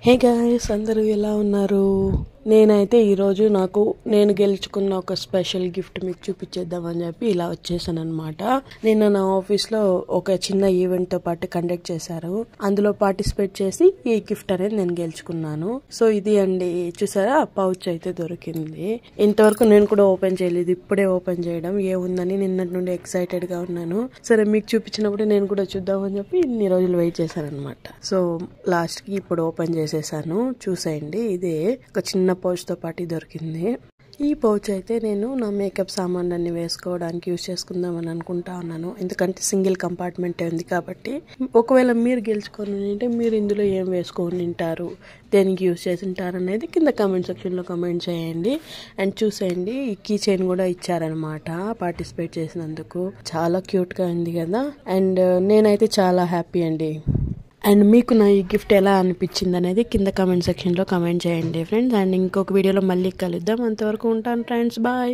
Hey guys, అందరూ ఎలా ఉన్నారు? నేనైతే ఈరోజు నేను గెలుచుకున్న ఒక స్పెషల్ గిఫ్ట్ మీకు చూపించేద్దామని చెప్పి ఇలా వచ్చేసాను అనమాట. నిన్న నా ఆఫీస్లో ఒక చిన్న ఈవెంట్తో పాటు కండక్ట్ చేశారు. అందులో పార్టిసిపేట్ చేసి ఈ గిఫ్ట్ అనేది నేను గెలుచుకున్నాను. సో ఇది అండి, చూసారా, పౌచ్ అయితే దొరికింది. ఇంతవరకు నేను కూడా ఓపెన్ చేయలేదు, ఇప్పుడే ఓపెన్ చేయడం ఏముందని నిన్నటి నుండి ఎక్సైటెడ్గా ఉన్నాను. సరే మీకు చూపించినప్పుడు నేను కూడా చూద్దామని చెప్పి ఇన్ని రోజులు వెయిట్ చేశాను అనమాట. సో లాస్ట్కి ఇప్పుడు ఓపెన్ చేసేసాను. చూసేయండి, ఇదే ఒక చిన్న పౌచ్ తో పాటు దొరికింది. ఈ పౌచ్ అయితే నేను నా మేకప్ సామాన్లన్నీ వేసుకోవడానికి యూజ్ చేసుకుందామని అనుకుంటా ఉన్నాను. ఎందుకంటే సింగిల్ కంపార్ట్మెంట్ ఉంది కాబట్టి. ఒకవేళ మీరు గెలుచుకొని ఉంటే మీరు ఇందులో ఏం వేసుకొని ఉంటారు, దేనికి యూజ్ చేసి ఉంటారు అనేది కింద కామెంట్ సెక్షన్లో కామెంట్ చేయండి. అండ్ చూసేయండి, ఈ కీ చైన్ కూడా ఇచ్చారనమాట పార్టిసిపేట్ చేసినందుకు. చాలా క్యూట్గా ఉంది కదా. అండ్ నేనైతే చాలా హ్యాపీ అండి. అండ్ మీకు నా ఈ గిఫ్ట్ ఎలా అనిపించింది అనేది కింద కామెంట్ సెక్షన్లో కామెంట్ చేయండి ఫ్రెండ్స్. అండ్ ఇంకొక వీడియోలో మళ్ళీ కలుద్దాం. అంతవరకు ఉంటాను ఫ్రెండ్స్, బాయ్.